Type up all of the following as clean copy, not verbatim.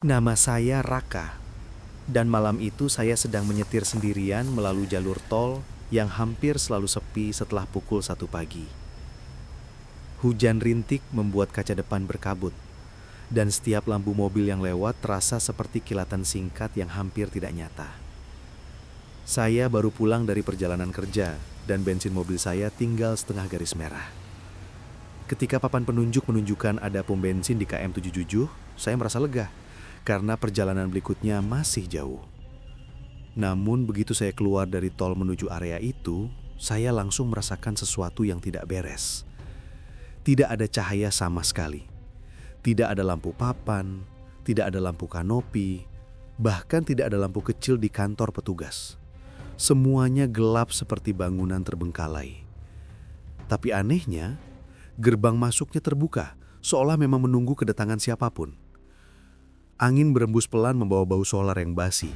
Nama saya Raka, dan malam itu saya sedang menyetir sendirian melalui jalur tol yang hampir selalu sepi setelah pukul 1 pagi. Hujan rintik membuat kaca depan berkabut, dan setiap lampu mobil yang lewat terasa seperti kilatan singkat yang hampir tidak nyata. Saya baru pulang dari perjalanan kerja, dan bensin mobil saya tinggal setengah garis merah. Ketika papan penunjuk menunjukkan ada pom bensin di KM 77, saya merasa lega karena perjalanan berikutnya masih jauh. Namun begitu saya keluar dari tol menuju area itu, saya langsung merasakan sesuatu yang tidak beres. Tidak ada cahaya sama sekali. Tidak ada lampu papan, tidak ada lampu kanopi, bahkan tidak ada lampu kecil di kantor petugas. Semuanya gelap seperti bangunan terbengkalai. Tapi anehnya, gerbang masuknya terbuka, seolah memang menunggu kedatangan siapapun. Angin berembus pelan membawa bau solar yang basi,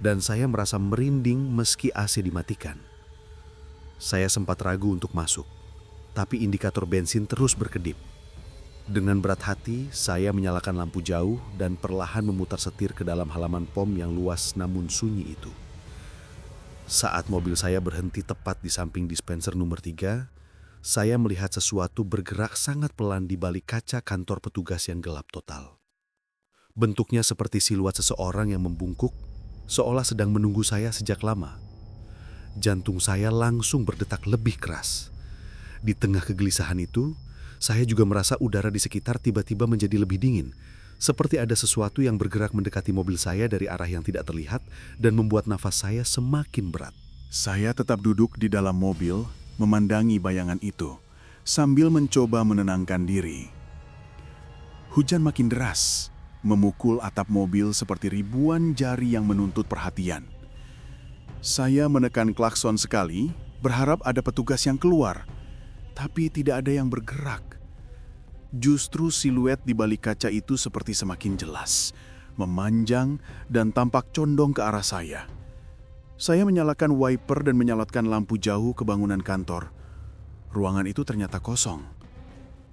dan saya merasa merinding meski AC dimatikan. Saya sempat ragu untuk masuk, tapi indikator bensin terus berkedip. Dengan berat hati, saya menyalakan lampu jauh dan perlahan memutar setir ke dalam halaman pom yang luas namun sunyi itu. Saat mobil saya berhenti tepat di samping dispenser nomor 3, saya melihat sesuatu bergerak sangat pelan di balik kaca kantor petugas yang gelap total. Bentuknya seperti siluet seseorang yang membungkuk, seolah sedang menunggu saya sejak lama. Jantung saya langsung berdetak lebih keras. Di tengah kegelisahan itu, saya juga merasa udara di sekitar tiba-tiba menjadi lebih dingin, seperti ada sesuatu yang bergerak mendekati mobil saya dari arah yang tidak terlihat dan membuat nafas saya semakin berat. Saya tetap duduk di dalam mobil, memandangi bayangan itu, sambil mencoba menenangkan diri. Hujan makin deras, memukul atap mobil seperti ribuan jari yang menuntut perhatian. Saya menekan klakson sekali, berharap ada petugas yang keluar, tapi tidak ada yang bergerak. Justru siluet di balik kaca itu seperti semakin jelas, memanjang dan tampak condong ke arah saya. Saya menyalakan wiper dan menyalakan lampu jauh ke bangunan kantor. Ruangan itu ternyata kosong.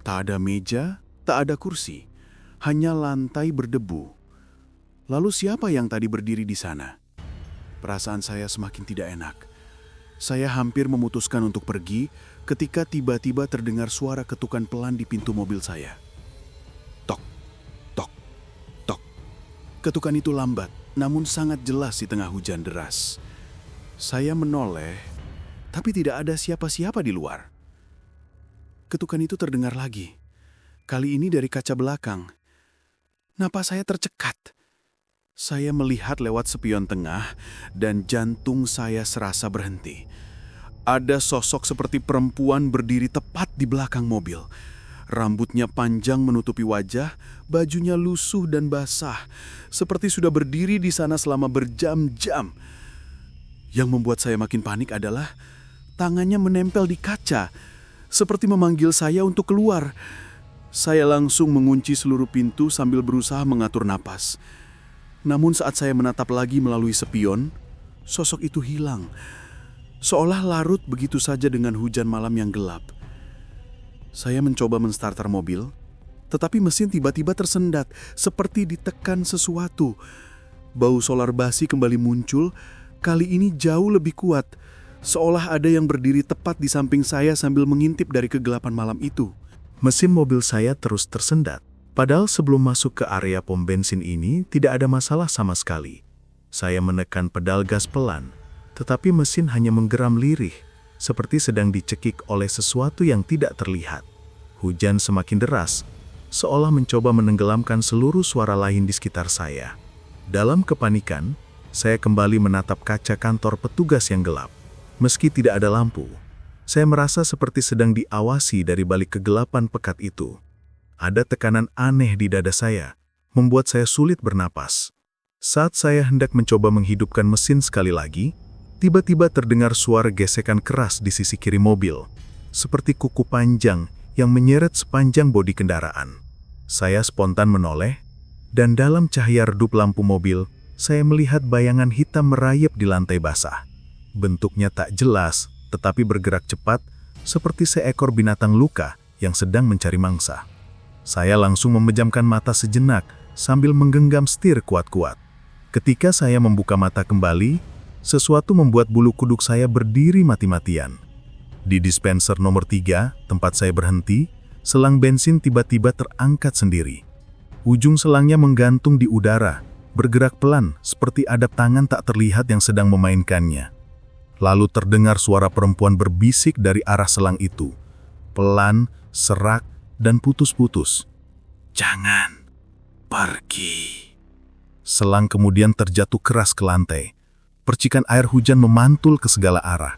Tak ada meja, tak ada kursi. Hanya lantai berdebu. Lalu siapa yang tadi berdiri di sana? Perasaan saya semakin tidak enak. Saya hampir memutuskan untuk pergi ketika tiba-tiba terdengar suara ketukan pelan di pintu mobil saya. Tok, tok, tok. Ketukan itu lambat, namun sangat jelas di tengah hujan deras. Saya menoleh, tapi tidak ada siapa-siapa di luar. Ketukan itu terdengar lagi. Kali ini dari kaca belakang. Napas saya tercekat. Saya melihat lewat spion tengah dan jantung saya serasa berhenti. Ada sosok seperti perempuan berdiri tepat di belakang mobil. Rambutnya panjang menutupi wajah, bajunya lusuh dan basah, seperti sudah berdiri di sana selama berjam-jam. Yang membuat saya makin panik adalah tangannya menempel di kaca, seperti memanggil saya untuk keluar. Saya langsung mengunci seluruh pintu sambil berusaha mengatur napas. Namun saat saya menatap lagi melalui spion, sosok itu hilang. Seolah larut begitu saja dengan hujan malam yang gelap. Saya mencoba menstarter mobil, tetapi mesin tiba-tiba tersendat, seperti ditekan sesuatu. Bau solar basi kembali muncul, kali ini jauh lebih kuat. Seolah ada yang berdiri tepat di samping saya sambil mengintip dari kegelapan malam itu. Mesin mobil saya terus tersendat. Padahal sebelum masuk ke area pom bensin ini tidak ada masalah sama sekali. Saya menekan pedal gas pelan, tetapi mesin hanya menggeram lirih, seperti sedang dicekik oleh sesuatu yang tidak terlihat. Hujan semakin deras, seolah mencoba menenggelamkan seluruh suara lain di sekitar saya. Dalam kepanikan, saya kembali menatap kaca kantor petugas yang gelap. Meski tidak ada lampu, saya merasa seperti sedang diawasi dari balik kegelapan pekat itu. Ada tekanan aneh di dada saya, membuat saya sulit bernapas. Saat saya hendak mencoba menghidupkan mesin sekali lagi, tiba-tiba terdengar suara gesekan keras di sisi kiri mobil, seperti kuku panjang yang menyeret sepanjang bodi kendaraan. Saya spontan menoleh, dan dalam cahaya redup lampu mobil, saya melihat bayangan hitam merayap di lantai basah. Bentuknya tak jelas, tetapi bergerak cepat, seperti seekor binatang luka yang sedang mencari mangsa. Saya langsung memejamkan mata sejenak sambil menggenggam setir kuat-kuat. Ketika saya membuka mata kembali, sesuatu membuat bulu kuduk saya berdiri mati-matian. Di dispenser nomor 3, tempat saya berhenti, selang bensin tiba-tiba terangkat sendiri. Ujung selangnya menggantung di udara, bergerak pelan seperti ada tangan tak terlihat yang sedang memainkannya. Lalu terdengar suara perempuan berbisik dari arah selang itu. Pelan, serak, dan putus-putus. "Jangan pergi." Selang kemudian terjatuh keras ke lantai. Percikan air hujan memantul ke segala arah.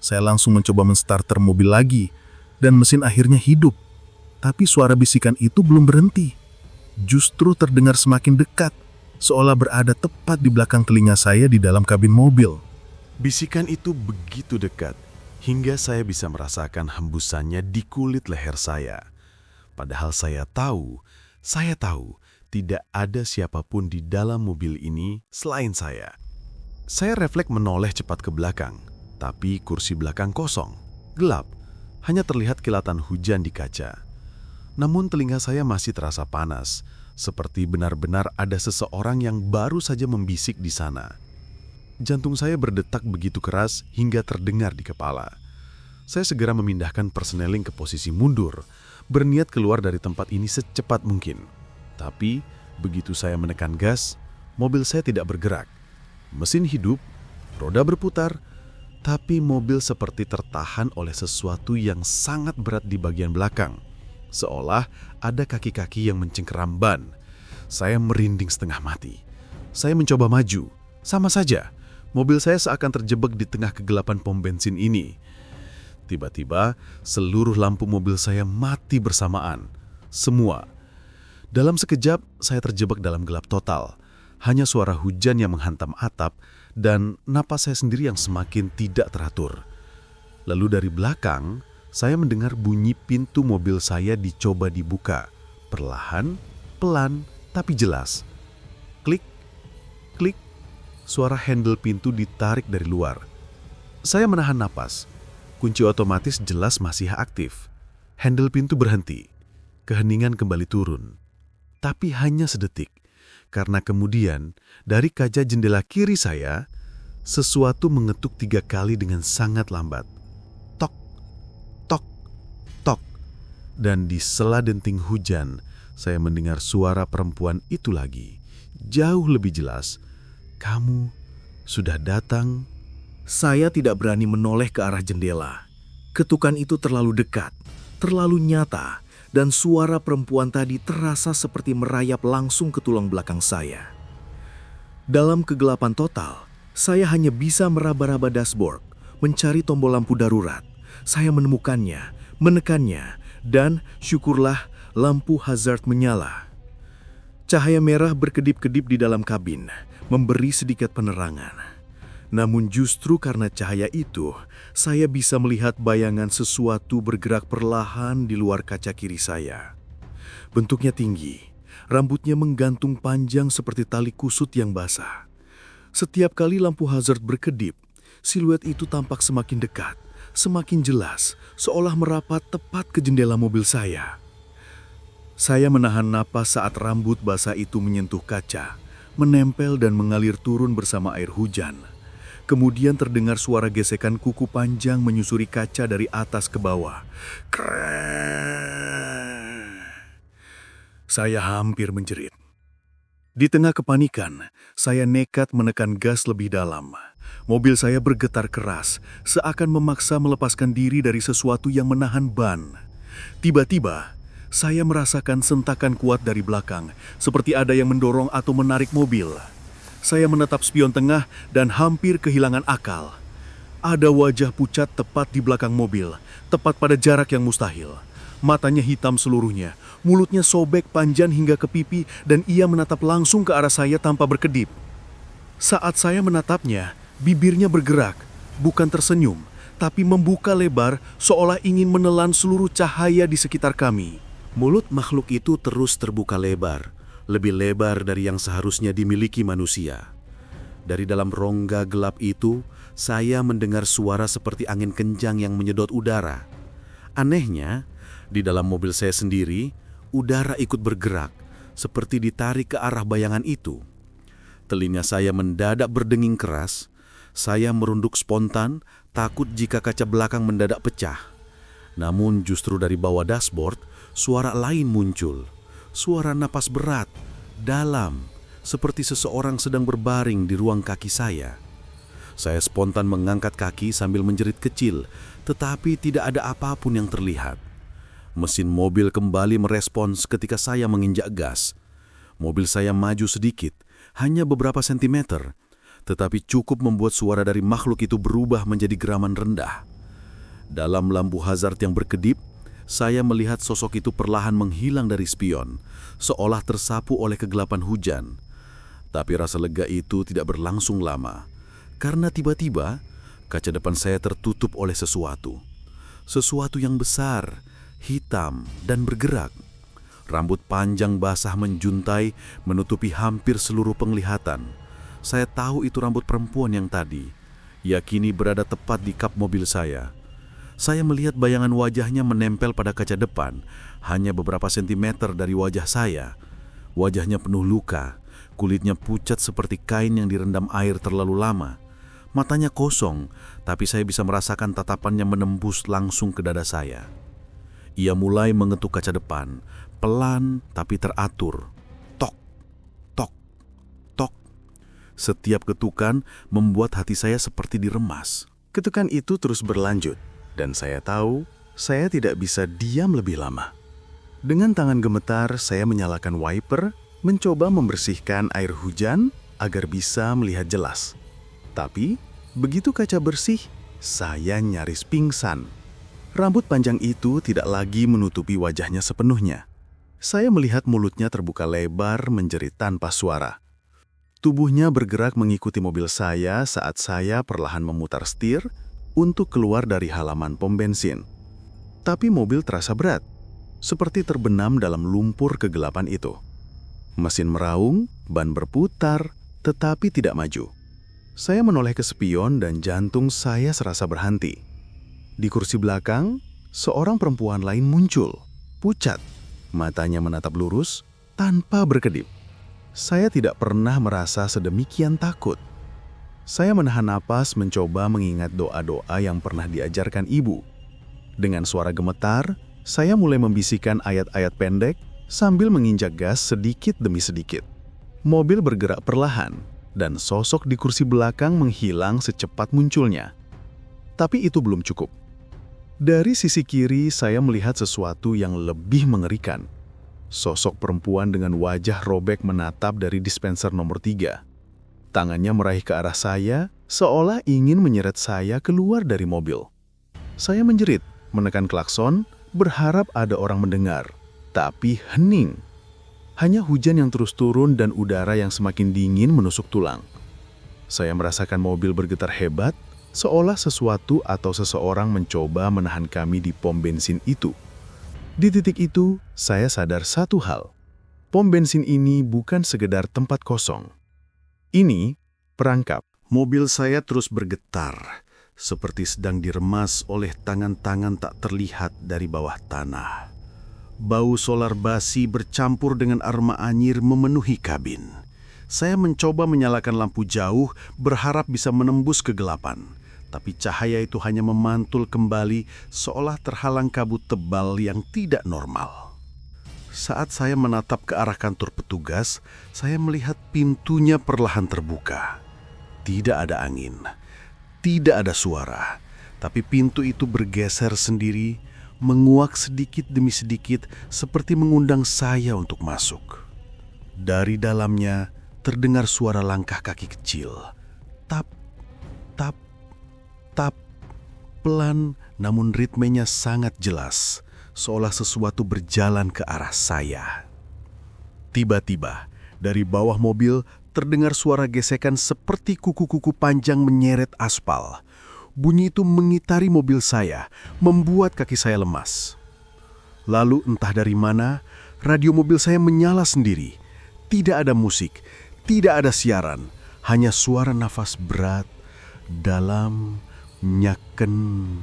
Saya langsung mencoba menstarter mobil lagi, dan mesin akhirnya hidup. Tapi suara bisikan itu belum berhenti. Justru terdengar semakin dekat, seolah berada tepat di belakang telinga saya di dalam kabin mobil. Bisikan itu begitu dekat, hingga saya bisa merasakan hembusannya di kulit leher saya. Padahal saya tahu, tidak ada siapapun di dalam mobil ini selain saya. Saya refleks menoleh cepat ke belakang, tapi kursi belakang kosong, gelap, hanya terlihat kilatan hujan di kaca. Namun telinga saya masih terasa panas, seperti benar-benar ada seseorang yang baru saja membisik di sana. Jantung saya berdetak begitu keras hingga terdengar di kepala. Saya segera memindahkan persneling ke posisi mundur, berniat keluar dari tempat ini secepat mungkin. Tapi, begitu saya menekan gas, mobil saya tidak bergerak. Mesin hidup, roda berputar, tapi mobil seperti tertahan oleh sesuatu yang sangat berat di bagian belakang. Seolah ada kaki-kaki yang mencengkeram ban. Saya merinding setengah mati. Saya mencoba maju. Sama saja, mobil saya seakan terjebak di tengah kegelapan pom bensin ini. Tiba-tiba, seluruh lampu mobil saya mati bersamaan. Semua. Dalam sekejap, saya terjebak dalam gelap total. Hanya suara hujan yang menghantam atap dan napas saya sendiri yang semakin tidak teratur. Lalu dari belakang, saya mendengar bunyi pintu mobil saya dicoba dibuka. Perlahan, pelan, tapi jelas. Klik, klik, suara handle pintu ditarik dari luar. Saya menahan napas. Kunci otomatis jelas masih aktif. Handle pintu berhenti. Keheningan kembali turun. Tapi hanya sedetik, karena kemudian dari kaca jendela kiri saya, sesuatu mengetuk 3 kali dengan sangat lambat. Tok, tok, tok. Dan di sela denting hujan, saya mendengar suara perempuan itu lagi. Jauh lebih jelas, "Kamu sudah datang." Saya tidak berani menoleh ke arah jendela. Ketukan itu terlalu dekat, terlalu nyata, dan suara perempuan tadi terasa seperti merayap langsung ke tulang belakang saya. Dalam kegelapan total, saya hanya bisa meraba-raba dashboard, mencari tombol lampu darurat. Saya menemukannya, menekannya, dan syukurlah lampu hazard menyala. Cahaya merah berkedip-kedip di dalam kabin, memberi sedikit penerangan. Namun justru karena cahaya itu, saya bisa melihat bayangan sesuatu bergerak perlahan di luar kaca kiri saya. Bentuknya tinggi, rambutnya menggantung panjang seperti tali kusut yang basah. Setiap kali lampu hazard berkedip, siluet itu tampak semakin dekat, semakin jelas, seolah merapat tepat ke jendela mobil saya. Saya menahan napas saat rambut basah itu menyentuh kaca, menempel dan mengalir turun bersama air hujan. Kemudian terdengar suara gesekan kuku panjang menyusuri kaca dari atas ke bawah. Krrrr. Saya hampir menjerit. Di tengah kepanikan, saya nekat menekan gas lebih dalam. Mobil saya bergetar keras, seakan memaksa melepaskan diri dari sesuatu yang menahan ban. Tiba-tiba, saya merasakan sentakan kuat dari belakang, seperti ada yang mendorong atau menarik mobil. Saya menatap spion tengah dan hampir kehilangan akal. Ada wajah pucat tepat di belakang mobil, tepat pada jarak yang mustahil. Matanya hitam seluruhnya, mulutnya sobek panjang hingga ke pipi dan ia menatap langsung ke arah saya tanpa berkedip. Saat saya menatapnya, bibirnya bergerak, bukan tersenyum, tapi membuka lebar seolah ingin menelan seluruh cahaya di sekitar kami. Mulut makhluk itu terus terbuka lebar. Lebih lebar dari yang seharusnya dimiliki manusia. Dari dalam rongga gelap itu, saya mendengar suara seperti angin kencang yang menyedot udara. Anehnya, di dalam mobil saya sendiri, udara ikut bergerak, seperti ditarik ke arah bayangan itu. Telinga saya mendadak berdenging keras. Saya merunduk spontan, takut jika kaca belakang mendadak pecah. Namun justru dari bawah dashboard, suara lain muncul. Suara napas berat, dalam, seperti seseorang sedang berbaring di ruang kaki saya. Saya spontan mengangkat kaki sambil menjerit kecil, tetapi tidak ada apapun yang terlihat. Mesin mobil kembali merespons ketika saya menginjak gas. Mobil saya maju sedikit, hanya beberapa sentimeter, tetapi cukup membuat suara dari makhluk itu berubah menjadi geraman rendah. Dalam lampu hazard yang berkedip, saya melihat sosok itu perlahan menghilang dari spion, seolah tersapu oleh kegelapan hujan. Tapi rasa lega itu tidak berlangsung lama, karena tiba-tiba kaca depan saya tertutup oleh sesuatu. Sesuatu yang besar, hitam, dan bergerak. Rambut panjang basah menjuntai menutupi hampir seluruh penglihatan. Saya tahu itu rambut perempuan yang tadi. Ia kini berada tepat di kap mobil saya. Saya melihat bayangan wajahnya menempel pada kaca depan, hanya beberapa sentimeter dari wajah saya. Wajahnya penuh luka, kulitnya pucat seperti kain yang direndam air terlalu lama. Matanya kosong, tapi saya bisa merasakan tatapannya menembus langsung ke dada saya. Ia mulai mengetuk kaca depan, pelan tapi teratur. Tok, tok, tok. Setiap ketukan membuat hati saya seperti diremas. Ketukan itu terus berlanjut, dan saya tahu saya tidak bisa diam lebih lama. Dengan tangan gemetar, saya menyalakan wiper, mencoba membersihkan air hujan agar bisa melihat jelas. Tapi, begitu kaca bersih, saya nyaris pingsan. Rambut panjang itu tidak lagi menutupi wajahnya sepenuhnya. Saya melihat mulutnya terbuka lebar menjerit tanpa suara. Tubuhnya bergerak mengikuti mobil saya saat saya perlahan memutar setir untuk keluar dari halaman pom bensin. Tapi mobil terasa berat, seperti terbenam dalam lumpur kegelapan itu. Mesin meraung, ban berputar, tetapi tidak maju. Saya menoleh ke spion dan jantung saya serasa berhenti. Di kursi belakang, seorang perempuan lain muncul, pucat, matanya menatap lurus, tanpa berkedip. Saya tidak pernah merasa sedemikian takut. Saya menahan napas mencoba mengingat doa-doa yang pernah diajarkan ibu. Dengan suara gemetar, saya mulai membisikkan ayat-ayat pendek sambil menginjak gas sedikit demi sedikit. Mobil bergerak perlahan, dan sosok di kursi belakang menghilang secepat munculnya. Tapi itu belum cukup. Dari sisi kiri, saya melihat sesuatu yang lebih mengerikan. Sosok perempuan dengan wajah robek menatap dari dispenser nomor 3. Tangannya meraih ke arah saya, seolah ingin menyeret saya keluar dari mobil. Saya menjerit, menekan klakson, berharap ada orang mendengar. Tapi hening. Hanya hujan yang terus turun dan udara yang semakin dingin menusuk tulang. Saya merasakan mobil bergetar hebat, seolah sesuatu atau seseorang mencoba menahan kami di pom bensin itu. Di titik itu, saya sadar satu hal. Pom bensin ini bukan sekedar tempat kosong. Ini perangkap. Mobil saya terus bergetar, seperti sedang diremas oleh tangan-tangan tak terlihat dari bawah tanah. Bau solar basi bercampur dengan aroma anyir memenuhi kabin. Saya mencoba menyalakan lampu jauh, berharap bisa menembus kegelapan. Tapi cahaya itu hanya memantul kembali seolah terhalang kabut tebal yang tidak normal. Saat saya menatap ke arah kantor petugas, saya melihat pintunya perlahan terbuka. Tidak ada angin, tidak ada suara, tapi pintu itu bergeser sendiri, menguak sedikit demi sedikit seperti mengundang saya untuk masuk. Dari dalamnya terdengar suara langkah kaki kecil. Tap, tap, tap. Pelan namun ritmenya sangat jelas. Seolah sesuatu berjalan ke arah saya. Tiba-tiba, dari bawah mobil terdengar suara gesekan seperti kuku-kuku panjang menyeret aspal. Bunyi itu mengitari mobil saya, membuat kaki saya lemas. Lalu entah dari mana, radio mobil saya menyala sendiri. Tidak ada musik, tidak ada siaran, hanya suara nafas berat, dalam, nyaken.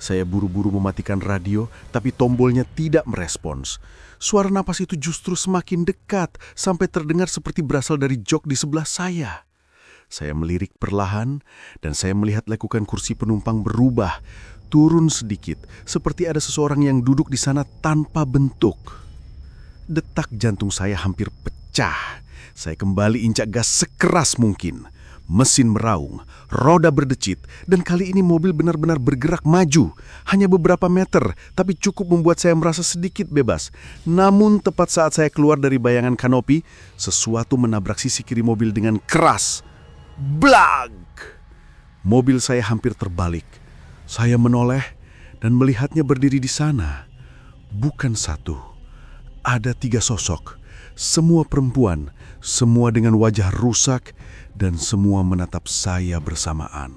Saya buru-buru mematikan radio, tapi tombolnya tidak merespons. suara napas itu justru semakin dekat sampai terdengar seperti berasal dari jok di sebelah saya. Saya melirik perlahan dan saya melihat lekukan kursi penumpang berubah, turun sedikit, seperti ada seseorang yang duduk di sana tanpa bentuk. Detak jantung saya hampir pecah. Saya kembali injak gas sekeras mungkin. Mesin meraung, roda berdecit, dan kali ini mobil benar-benar bergerak maju. Hanya beberapa meter, tapi cukup membuat saya merasa sedikit bebas. Namun tepat saat saya keluar dari bayangan kanopi, sesuatu menabrak sisi kiri mobil dengan keras. Blag! Mobil saya hampir terbalik. Saya menoleh dan melihatnya berdiri di sana. Bukan satu, ada 3 sosok. Semua perempuan, semua dengan wajah rusak, dan semua menatap saya bersamaan.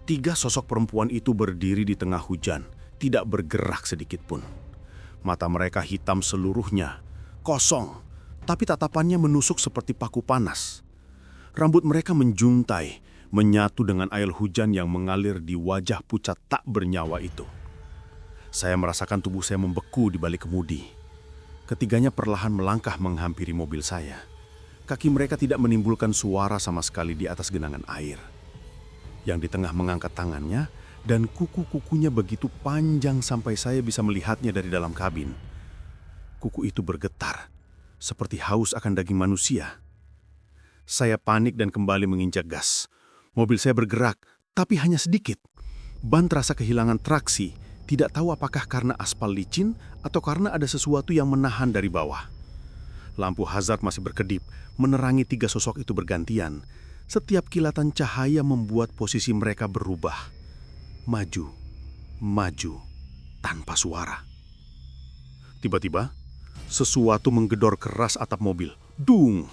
3 sosok perempuan itu berdiri di tengah hujan, tidak bergerak sedikit pun. Mata mereka hitam seluruhnya, kosong, tapi tatapannya menusuk seperti paku panas. Rambut mereka menjuntai, menyatu dengan air hujan yang mengalir di wajah pucat tak bernyawa itu. Saya merasakan tubuh saya membeku di balik kemudi. Ketiganya perlahan melangkah menghampiri mobil saya. Kaki mereka tidak menimbulkan suara sama sekali di atas genangan air. Yang di tengah mengangkat tangannya dan kuku-kukunya begitu panjang sampai saya bisa melihatnya dari dalam kabin. Kuku itu bergetar, seperti haus akan daging manusia. Saya panik dan kembali menginjak gas. Mobil saya bergerak, tapi hanya sedikit. Ban terasa kehilangan traksi, tidak tahu apakah karena aspal licin atau karena ada sesuatu yang menahan dari bawah. Lampu hazard masih berkedip, menerangi 3 sosok itu bergantian. Setiap kilatan cahaya membuat posisi mereka berubah. Maju, maju, tanpa suara. Tiba-tiba, sesuatu menggedor keras atap mobil. Dung!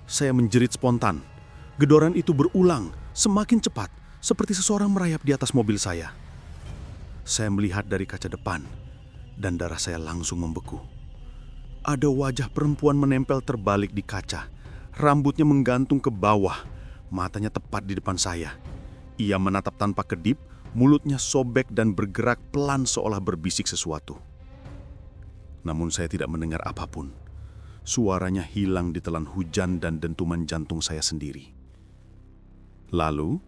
Saya menjerit spontan. Gedoran itu berulang, semakin cepat, seperti seseorang merayap di atas mobil saya. Saya melihat dari kaca depan, dan darah saya langsung membeku. Ada wajah perempuan menempel terbalik di kaca. Rambutnya menggantung ke bawah, matanya tepat di depan saya. Ia menatap tanpa kedip, mulutnya sobek dan bergerak pelan seolah berbisik sesuatu. Namun saya tidak mendengar apapun. Suaranya hilang ditelan hujan dan dentuman jantung saya sendiri. Lalu,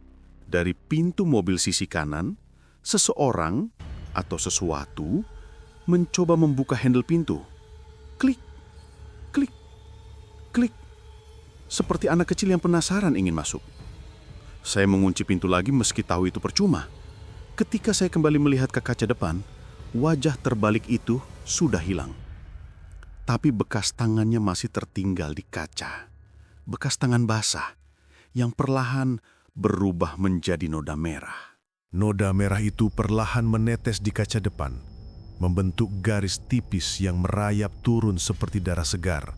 dari pintu mobil sisi kanan, seseorang atau sesuatu mencoba membuka handle pintu. Klik, klik, klik. Seperti anak kecil yang penasaran ingin masuk. Saya mengunci pintu lagi meski tahu itu percuma. Ketika saya kembali melihat ke kaca depan, wajah terbalik itu sudah hilang. Tapi bekas tangannya masih tertinggal di kaca. Bekas tangan basah yang perlahan berubah menjadi noda merah. Noda merah itu perlahan menetes di kaca depan, membentuk garis tipis yang merayap turun seperti darah segar.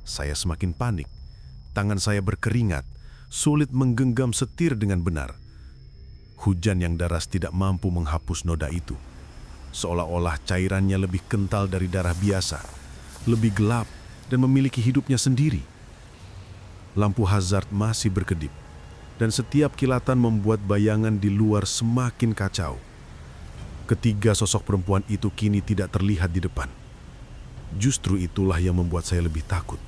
Saya semakin panik. Tangan saya berkeringat, sulit menggenggam setir dengan benar. Hujan yang deras tidak mampu menghapus noda itu. Seolah-olah cairannya lebih kental dari darah biasa, lebih gelap dan memiliki hidupnya sendiri. Lampu hazard masih berkedip, dan setiap kilatan membuat bayangan di luar semakin kacau. Ketiga sosok perempuan itu kini tidak terlihat di depan. Justru itulah yang membuat saya lebih takut.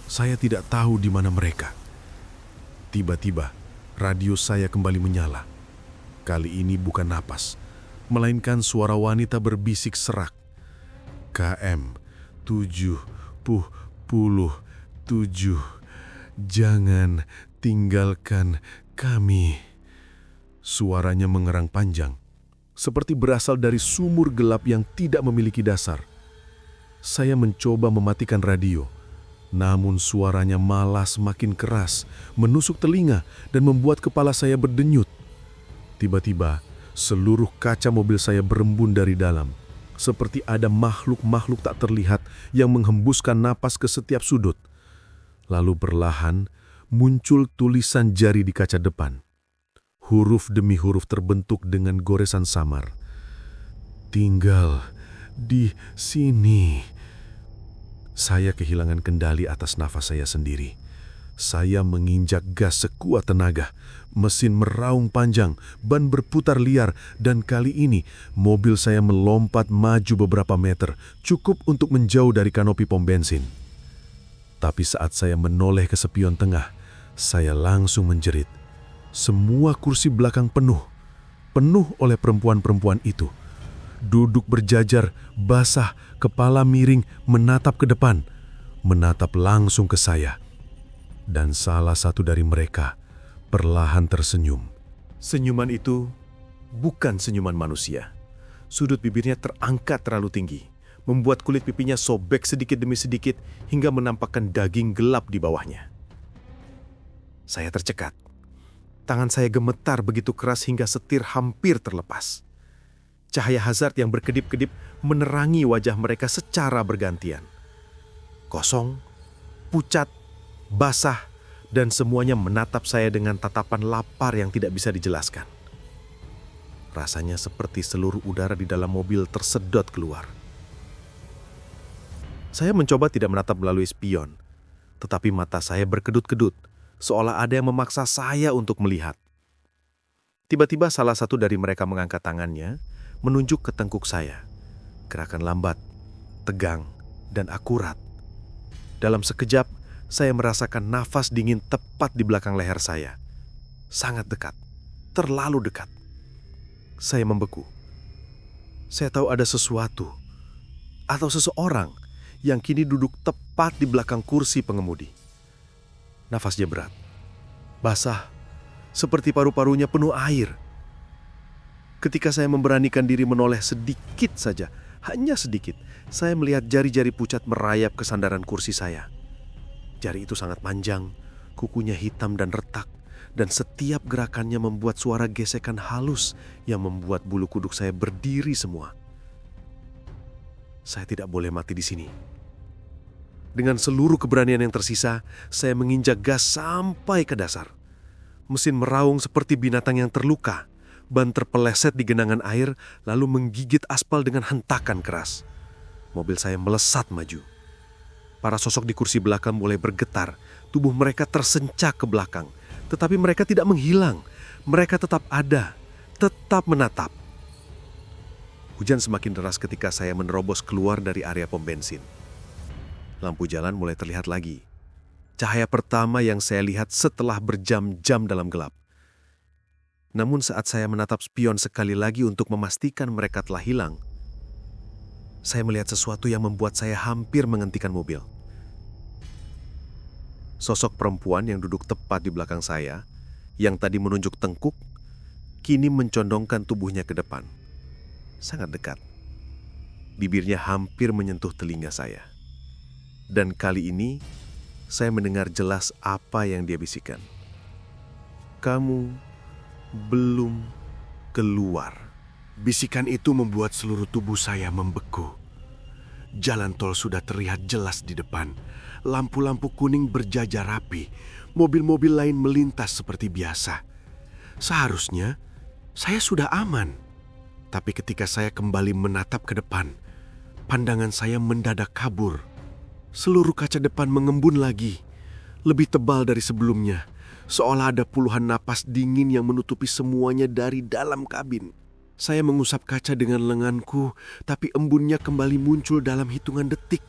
Saya tidak tahu di mana mereka. Tiba-tiba, radio saya kembali menyala. Kali ini bukan napas, melainkan suara wanita berbisik serak. KM 77, jangan tinggalkan kami. Suaranya mengerang panjang, seperti berasal dari sumur gelap yang tidak memiliki dasar. Saya mencoba mematikan radio, namun suaranya malah semakin keras, menusuk telinga dan membuat kepala saya berdenyut. Tiba-tiba, seluruh kaca mobil saya berembun dari dalam, seperti ada makhluk-makhluk tak terlihat yang menghembuskan napas ke setiap sudut. Lalu perlahan muncul tulisan jari di kaca depan. Huruf demi huruf terbentuk dengan goresan samar. Tinggal di sini. Saya kehilangan kendali atas nafas saya sendiri. Saya menginjak gas sekuat tenaga. Mesin meraung panjang, ban berputar liar, dan kali ini mobil saya melompat maju beberapa meter, cukup untuk menjauh dari kanopi pom bensin. Tapi saat saya menoleh ke spion tengah, saya langsung menjerit. Semua kursi belakang penuh oleh perempuan-perempuan itu. Duduk berjajar, basah, kepala miring, menatap ke depan, menatap langsung ke saya. Dan salah satu dari mereka perlahan tersenyum. Senyuman itu bukan senyuman manusia. Sudut bibirnya terangkat terlalu tinggi, membuat kulit pipinya sobek sedikit demi sedikit hingga menampakkan daging gelap di bawahnya. Saya tercekat. Tangan saya gemetar begitu keras hingga setir hampir terlepas. Cahaya hazard yang berkedip-kedip menerangi wajah mereka secara bergantian. Kosong, pucat, basah, dan semuanya menatap saya dengan tatapan lapar yang tidak bisa dijelaskan. Rasanya seperti seluruh udara di dalam mobil tersedot keluar. Saya mencoba tidak menatap melalui spion, tetapi mata saya berkedut-kedut, seolah ada yang memaksa saya untuk melihat. Tiba-tiba salah satu dari mereka mengangkat tangannya, menunjuk ke tengkuk saya. Gerakan lambat, tegang, dan akurat. Dalam sekejap, saya merasakan nafas dingin tepat di belakang leher saya. Sangat dekat, terlalu dekat. Saya membeku. Saya tahu ada sesuatu atau seseorang yang kini duduk tepat di belakang kursi pengemudi. Nafasnya berat, basah, seperti paru-parunya penuh air. Ketika saya memberanikan diri menoleh sedikit saja, hanya sedikit, saya melihat jari-jari pucat merayap ke sandaran kursi saya. Jari itu sangat panjang, kukunya hitam dan retak, dan setiap gerakannya membuat suara gesekan halus yang membuat bulu kuduk saya berdiri semua. Saya tidak boleh mati di sini. Dengan seluruh keberanian yang tersisa, saya menginjak gas sampai ke dasar. Mesin meraung seperti binatang yang terluka. Ban terpeleset di genangan air, lalu menggigit aspal dengan hentakan keras. Mobil saya melesat maju. Para sosok di kursi belakang mulai bergetar. Tubuh mereka tersencak ke belakang. Tetapi mereka tidak menghilang. Mereka tetap ada, tetap menatap. Hujan semakin deras ketika saya menerobos keluar dari area pom bensin. Lampu jalan mulai terlihat lagi. Cahaya pertama yang saya lihat setelah berjam-jam dalam gelap. Namun saat saya menatap spion sekali lagi untuk memastikan mereka telah hilang, saya melihat sesuatu yang membuat saya hampir menghentikan mobil. Sosok perempuan yang duduk tepat di belakang saya, yang tadi menunjuk tengkuk, kini mencondongkan tubuhnya ke depan. Sangat dekat. Bibirnya hampir menyentuh telinga saya. Dan kali ini, saya mendengar jelas apa yang dia bisikan. "Kamu belum keluar." Bisikan itu membuat seluruh tubuh saya membeku. Jalan tol sudah terlihat jelas di depan. Lampu-lampu kuning berjajar rapi. Mobil-mobil lain melintas seperti biasa. Seharusnya saya sudah aman. Tapi ketika saya kembali menatap ke depan, pandangan saya mendadak kabur. Seluruh kaca depan mengembun lagi, lebih tebal dari sebelumnya, seolah ada puluhan napas dingin yang menutupi semuanya dari dalam kabin. Saya mengusap kaca dengan lenganku, tapi embunnya kembali muncul dalam hitungan detik.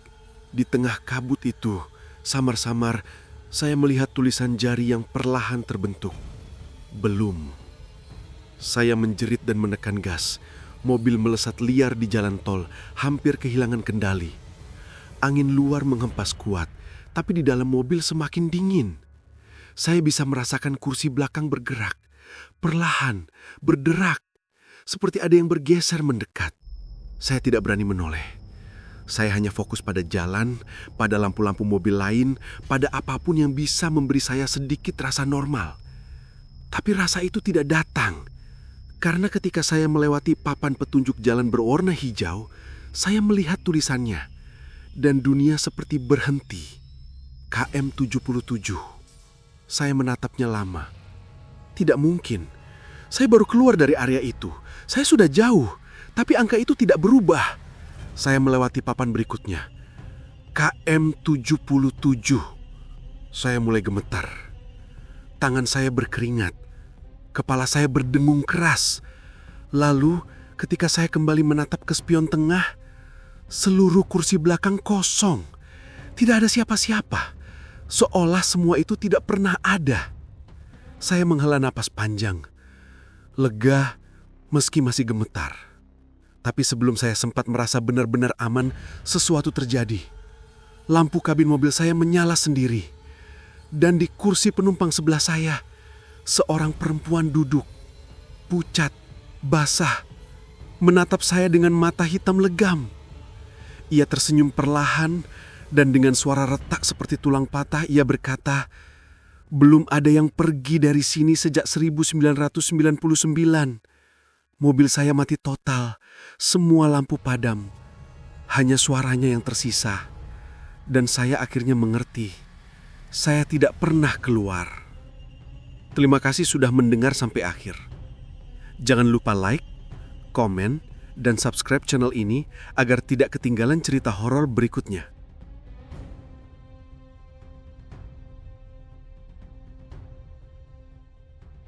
Di tengah kabut itu, samar-samar saya melihat tulisan jari yang perlahan terbentuk. Belum. Saya menjerit dan menekan gas. Mobil melesat liar di jalan tol, hampir kehilangan kendali. Angin luar menghempas kuat, tapi di dalam mobil semakin dingin. Saya bisa merasakan kursi belakang bergerak, perlahan, berderak, seperti ada yang bergeser mendekat. Saya tidak berani menoleh. Saya hanya fokus pada jalan, pada lampu-lampu mobil lain, pada apapun yang bisa memberi saya sedikit rasa normal. Tapi rasa itu tidak datang, karena ketika saya melewati papan petunjuk jalan berwarna hijau, saya melihat tulisannya. Dan dunia seperti berhenti. KM 77. Saya menatapnya lama. Tidak mungkin. Saya baru keluar dari area itu. Saya sudah jauh, tapi angka itu tidak berubah. Saya melewati papan berikutnya. KM 77. Saya mulai gemetar. Tangan saya berkeringat. Kepala saya berdengung keras. Lalu, ketika saya kembali menatap ke spion tengah, seluruh kursi belakang kosong. Tidak ada siapa-siapa. Seolah semua itu tidak pernah ada. Saya menghela napas panjang. Lega meski masih gemetar. Tapi sebelum saya sempat merasa benar-benar aman, sesuatu terjadi. Lampu kabin mobil saya menyala sendiri. Dan di kursi penumpang sebelah saya, seorang perempuan duduk, pucat, basah, menatap saya dengan mata hitam legam. Ia tersenyum perlahan dan dengan suara retak seperti tulang patah ia berkata, "Belum ada yang pergi dari sini sejak 1999. Mobil saya mati total, semua lampu padam. Hanya suaranya yang tersisa. Dan saya akhirnya mengerti, saya tidak pernah keluar." Terima kasih sudah mendengar sampai akhir. Jangan lupa like, komen, dan subscribe channel ini agar tidak ketinggalan cerita horor berikutnya.